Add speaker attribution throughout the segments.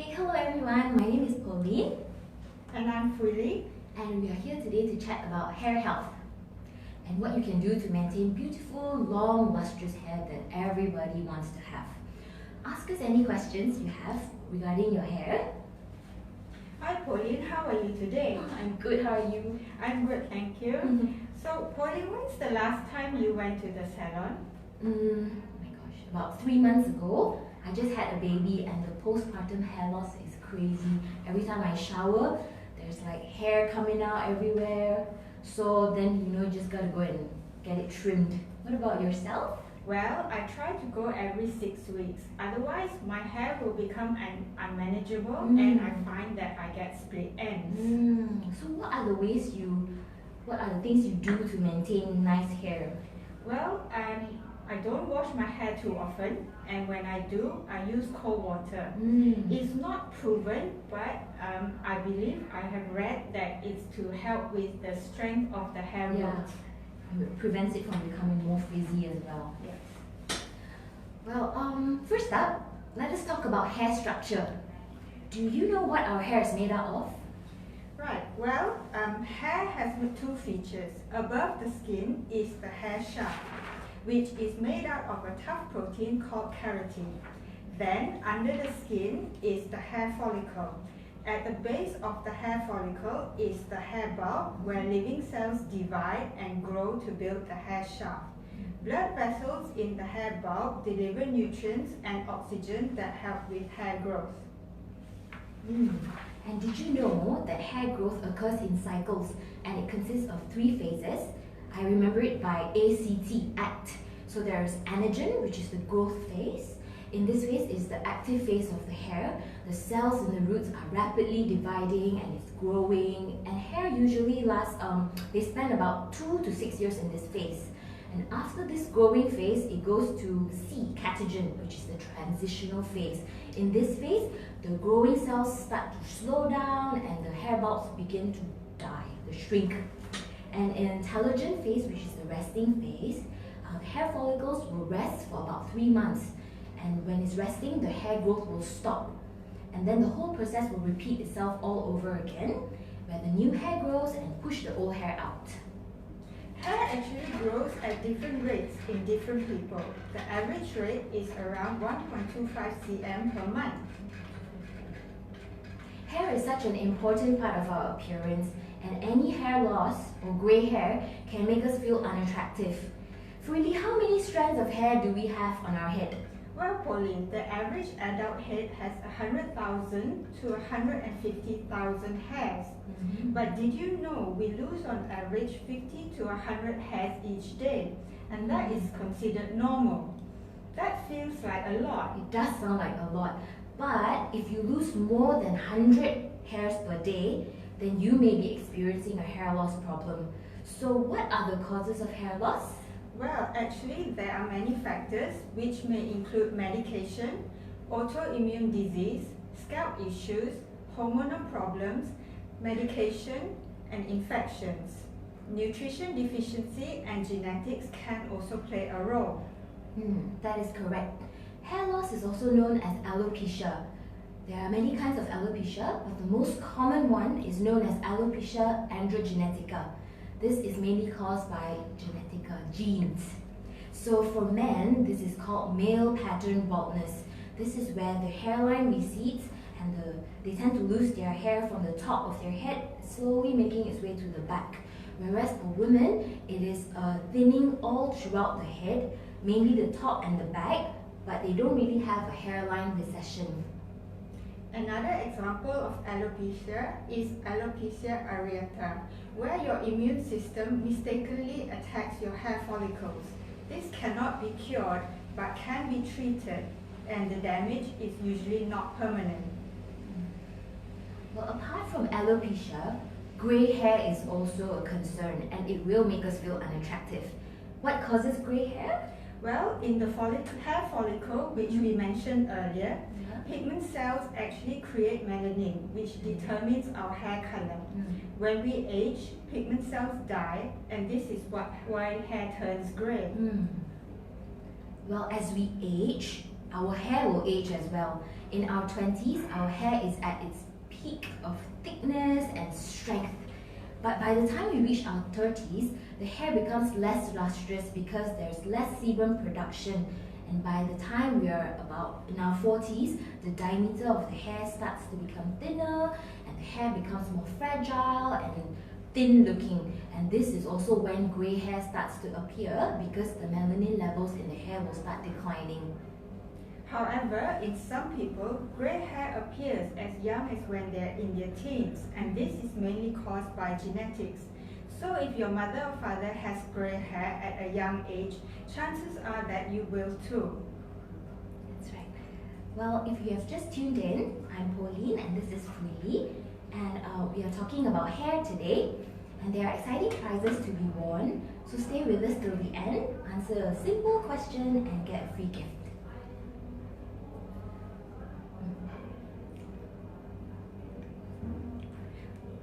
Speaker 1: Okay, hello everyone. My name is Pauline.
Speaker 2: And I'm Freely.
Speaker 1: And we are here today to chat about hair health and what you can do to maintain beautiful, long, lustrous hair that everybody wants to have. Ask us any questions you have regarding your hair.
Speaker 2: Hi Pauline, how are you today?
Speaker 1: I'm good, how are you?
Speaker 2: I'm good, thank you. So Pauline, when's the last time you went to the salon?
Speaker 1: Oh my gosh, about 3 months ago. I just had a baby and the postpartum hair loss is crazy. Every time I shower, there's like hair coming out everywhere. So then, you just gotta go and get it trimmed. What about yourself?
Speaker 2: Well, I try to go every 6 weeks. Otherwise, my hair will become unmanageable and I find that I get split ends.
Speaker 1: So what are the things you do to maintain nice hair?
Speaker 2: Well, I don't wash my hair too often, and when I do, I use cold water. It's not proven, but I believe I have read that it's to help with the strength of the hair growth.
Speaker 1: It prevents it from becoming more frizzy as well.
Speaker 2: Yes.
Speaker 1: Well, first up, let us talk about hair structure. Do you know what our hair is made out of?
Speaker 2: Right, well, hair has two features. Above the skin is the hair shaft, which is made out of a tough protein called keratin. Then, under the skin is the hair follicle. At the base of the hair follicle is the hair bulb, where living cells divide and grow to build the hair shaft. Blood vessels in the hair bulb deliver nutrients and oxygen that help with hair growth.
Speaker 1: And did you know that hair growth occurs in cycles and it consists of 3 phases? I remember it by ACT. So there's anagen, which is the growth phase. In this phase is the active phase of the hair. The cells in the roots are rapidly dividing and it's growing. And hair usually lasts, they spend about 2 to 6 years in this phase. And after this growing phase, it goes to catagen, which is the transitional phase. In this phase, the growing cells start to slow down and the hair bulbs begin to die, they shrink. And in telogen phase, which is the resting phase, hair follicles will rest for about 3 months. And when it's resting, the hair growth will stop. And then the whole process will repeat itself all over again, where the new hair grows and push the old hair out.
Speaker 2: Hair actually grows at different rates in different people. The average rate is around 1.25 cm per month.
Speaker 1: Hair is such an important part of our appearance, and any hair loss or grey hair can make us feel unattractive. Freely, how many strands of hair do we have on our head?
Speaker 2: Well, Pauline, the average adult head has 100,000 to 150,000 hairs. But did you know we lose on average 50 to 100 hairs each day? And that is considered normal. That feels like a lot.
Speaker 1: It does sound like a lot. But if you lose more than 100 hairs per day, then you may be experiencing a hair loss problem. So what are the causes of hair loss?
Speaker 2: Well, actually, there are many factors which may include medication, autoimmune disease, scalp issues, hormonal problems, medication, and infections. Nutrition deficiency and genetics can also play a role.
Speaker 1: That is correct. Hair loss is also known as alopecia. There are many kinds of alopecia, but the most common one is known as alopecia androgenetica. This is mainly caused by genes. So for men, this is called male pattern baldness. This is where the hairline recedes and they tend to lose their hair from the top of their head, slowly making its way to the back. Whereas for women, it is thinning all throughout the head, mainly the top and the back, but they don't really have a hairline recession.
Speaker 2: Another example of alopecia is alopecia areata, where your immune system mistakenly attacks your hair follicles. This cannot be cured, but can be treated, and the damage is usually not permanent.
Speaker 1: Well, apart from alopecia, grey hair is also a concern, and it will make us feel unattractive. What causes grey hair?
Speaker 2: Well, in the hair follicle, which we mentioned earlier, pigment cells actually create melanin, which determines our hair color. When we age, pigment cells die, and this is why hair turns gray.
Speaker 1: Well, as we age, our hair will age as well. In our 20s, our hair is at its peak of thickness and strength. But by the time we reach our 30s, the hair becomes less lustrous because there's less sebum production. And by the time we are about in our 40s, the diameter of the hair starts to become thinner and the hair becomes more fragile and thin looking. And this is also when grey hair starts to appear because the melanin levels in the hair will start declining.
Speaker 2: However, in some people, grey hair appears as young as when they're in their teens, and this is mainly caused by genetics. So if your mother or father has grey hair at a young age, chances are that you will too.
Speaker 1: That's right. Well, if you have just tuned in, I'm Pauline and this is Freely, and we are talking about hair today, and there are exciting prizes to be won, so stay with us till the end, answer a simple question and get a free gift.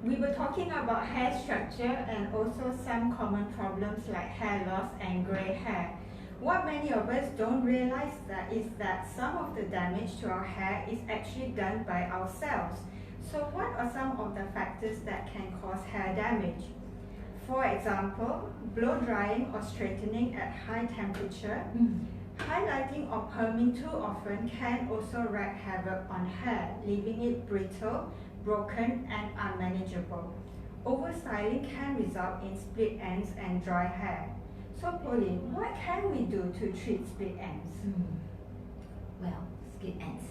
Speaker 2: We were talking about hair structure and also some common problems like hair loss and grey hair. What many of us don't realize is that some of the damage to our hair is actually done by ourselves. So what are some of the factors that can cause hair damage? For example, blow drying or straightening at high temperature. Highlighting or perming too often can also wreak havoc on hair, leaving it brittle, broken and unmanageable. Overstyling can result in split ends and dry hair. So Pauline, what can we do to treat split ends?
Speaker 1: Well, split ends.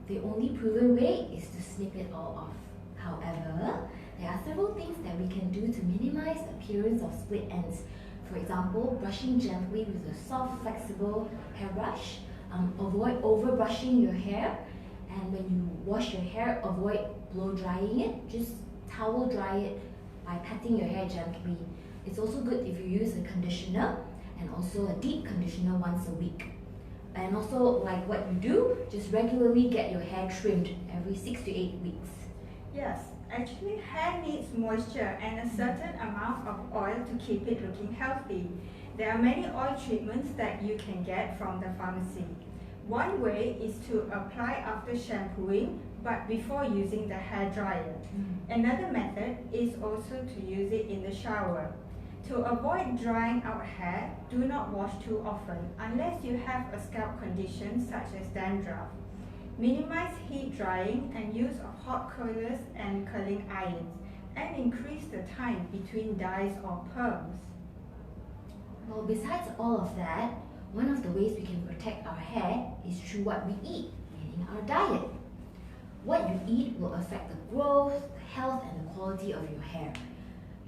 Speaker 1: The only proven way is to snip it all off. However, there are several things that we can do to minimize the appearance of split ends. For example, brushing gently with a soft, flexible hairbrush. Avoid over brushing your hair. And when you wash your hair, avoid blow drying it. Just towel dry it by patting your hair gently. It's also good if you use a conditioner and also a deep conditioner once a week. And also, like what you do, just regularly get your hair trimmed every 6 to 8 weeks.
Speaker 2: Yes, actually hair needs moisture and a certain amount of oil to keep it looking healthy. There are many oil treatments that you can get from the pharmacy. One way is to apply after shampooing but before using the hair dryer. Another method is also to use it in the shower. To avoid drying out hair, do not wash too often unless you have a scalp condition such as dandruff. Minimize heat drying and use of hot curlers and curling irons, and increase the time between dyes or perms.
Speaker 1: Well, besides all of that, one of the ways we can protect our hair is through what we eat, meaning our diet. What you eat will affect the growth, the health, and the quality of your hair.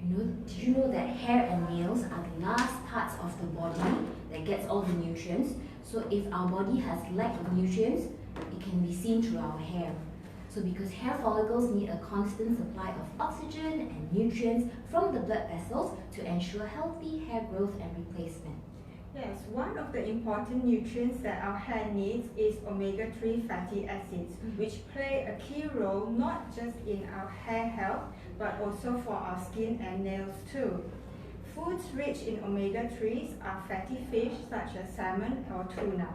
Speaker 1: Did you know that hair and nails are the last parts of the body that gets all the nutrients? So if our body has lack of nutrients, it can be seen through our hair. So because hair follicles need a constant supply of oxygen and nutrients from the blood vessels to ensure healthy hair growth and replacement.
Speaker 2: Yes, one of the important nutrients that our hair needs is omega-3 fatty acids, which play a key role not just in our hair health, but also for our skin and nails too. Foods rich in omega-3s are fatty fish such as salmon or tuna.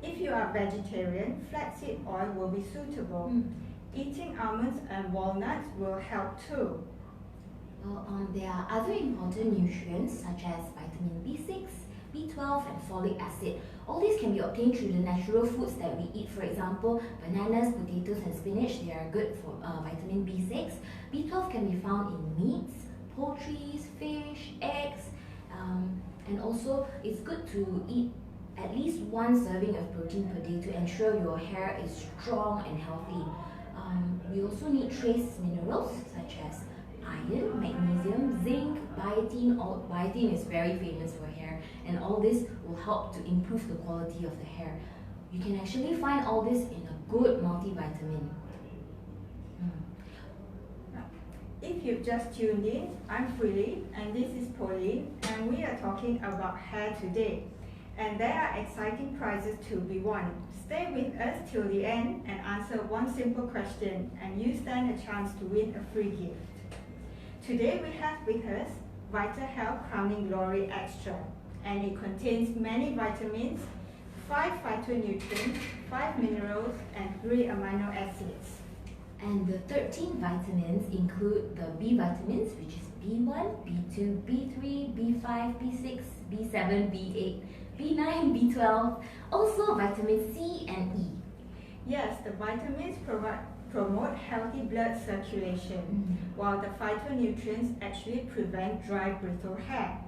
Speaker 2: If you are vegetarian, flaxseed oil will be suitable. Eating almonds and walnuts will help too.
Speaker 1: Well, there are other important nutrients such as vitamin B6, B12 and folic acid. All these can be obtained through the natural foods that we eat. For example, bananas, potatoes and spinach, they are good for vitamin B6. B12 can be found in meats, poultry, fish, eggs, and also it's good to eat at least one serving of protein per day to ensure your hair is strong and healthy. We also need trace minerals such as iron, magnesium, zinc, biotin. Biotin is very famous for hair, and all this will help to improve the quality of the hair. You can actually find all this in a good multivitamin.
Speaker 2: If you've just tuned in, I'm Freely and this is Pauline, and we are talking about hair today. And there are exciting prizes to be won. Stay with us till the end and answer one simple question, and you stand a chance to win a free gift. Today we have with us Vita Health Crowning Glory Extra, and it contains many vitamins, 5 phytonutrients, 5 minerals, and 3 amino acids.
Speaker 1: And the 13 vitamins include the B vitamins, which is B1, B2, B3, B5, B6, B7, B8, B9, B12, also vitamin C and E.
Speaker 2: Yes, the vitamins promote healthy blood circulation, while the phytonutrients actually prevent dry, brittle hair.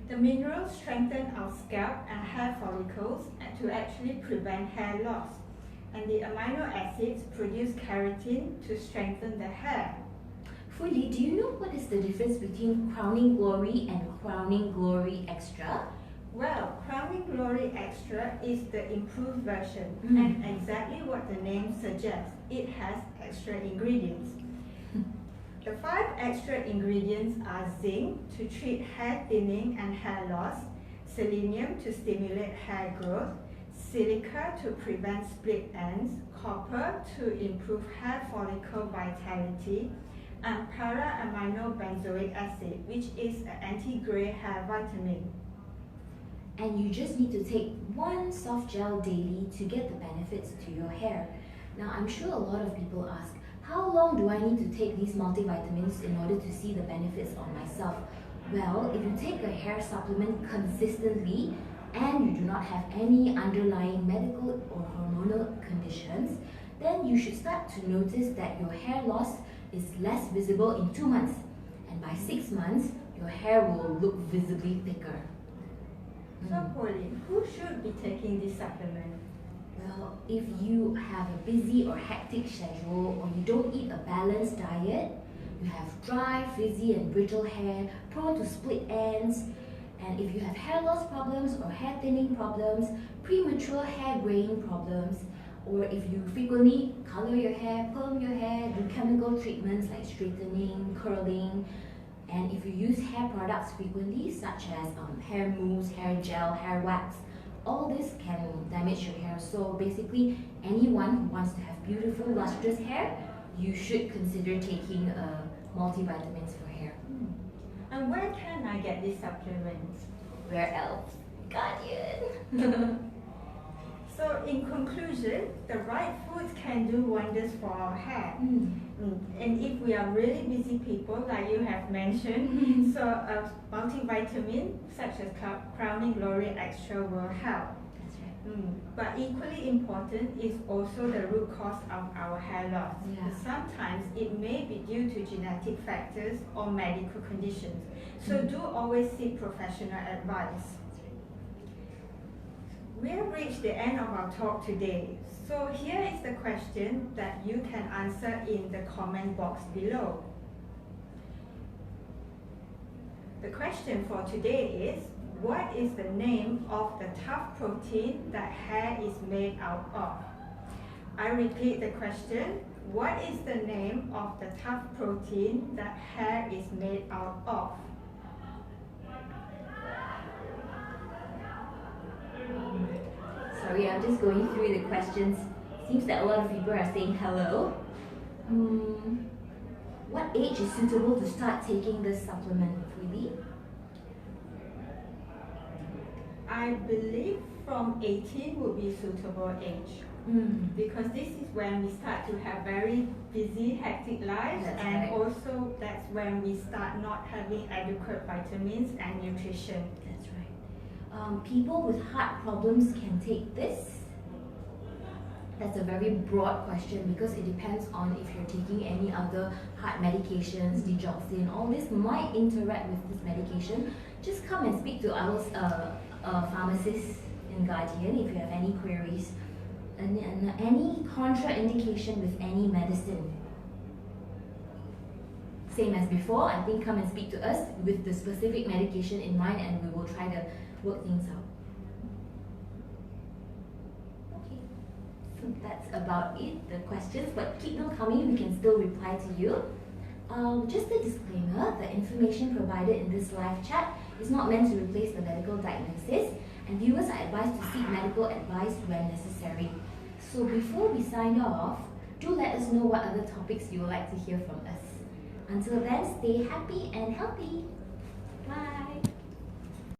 Speaker 2: The minerals strengthen our scalp and hair follicles to actually prevent hair loss. And the amino acids produce keratin to strengthen the hair.
Speaker 1: Fully, do you know what is the difference between Crowning Glory and Crowning Glory Extra?
Speaker 2: Well, Crowning Glory Extra is the improved version, and exactly what the name suggests, it has extra ingredients. The 5 extra ingredients are zinc to treat hair thinning and hair loss, selenium to stimulate hair growth, silica to prevent split ends, copper to improve hair follicle vitality, and para-amino-benzoic acid, which is an anti-grey hair vitamin.
Speaker 1: And you just need to take one soft gel daily to get the benefits to your hair. Now, I'm sure a lot of people ask, how long do I need to take these multivitamins in order to see the benefits on myself? Well, if you take a hair supplement consistently and you do not have any underlying medical or hormonal conditions, then you should start to notice that your hair loss is less visible in 2 months. And by 6 months, your hair will look visibly thicker.
Speaker 2: So, Pauline, who should be taking this supplement?
Speaker 1: Well, if you have a busy or hectic schedule, or you don't eat a balanced diet, you have dry, frizzy and brittle hair, prone to split ends, and if you have hair loss problems or hair thinning problems, premature hair graying problems, or if you frequently color your hair, perm your hair, do chemical treatments like straightening, curling, and if you use hair products frequently, such as hair mousse, hair gel, hair wax, all this can damage your hair. So basically, anyone who wants to have beautiful, lustrous hair, you should consider taking multivitamins for hair.
Speaker 2: And where can I get these supplements?
Speaker 1: Where else? Guardian!
Speaker 2: So in conclusion, the right foods can do wonders for our hair. And if we are really busy people, like you have mentioned, so a multivitamin such as Crowning Glory Extra will help.
Speaker 1: That's right.
Speaker 2: But equally important is also the root cause of our hair loss.
Speaker 1: Yeah.
Speaker 2: Sometimes it may be due to genetic factors or medical conditions. So do always seek professional advice. We have reached the end of our talk today. So here is the question that you can answer in the comment box below. The question for today is, what is the name of the tough protein that hair is made out of? I repeat the question, what is the name of the tough protein that hair is made out of?
Speaker 1: Sorry, I'm just going through the questions. Seems that a lot of people are saying hello. What age is suitable to start taking this supplement, Phoebe?
Speaker 2: I believe from 18 would be suitable age. Because this is when we start to have very busy, hectic lives,
Speaker 1: That's
Speaker 2: and
Speaker 1: right.
Speaker 2: also that's when we start not having adequate vitamins and nutrition.
Speaker 1: That's right. People with heart problems can take this. That's a very broad question because it depends on if you're taking any other heart medications, digoxin, all this might interact with this medication. Just come and speak to our pharmacists in Guardian if you have any queries. And any contraindication with any medicine. Same as before, I think come and speak to us with the specific medication in mind and we will try to work things out. Okay, so that's about it, the questions, but keep them coming, we can still reply to you. Just a disclaimer, the information provided in this live chat is not meant to replace the medical diagnosis, and viewers are advised to seek medical advice when necessary. So before we sign off, do let us know what other topics you would like to hear from us. Until then, stay happy and healthy. Bye!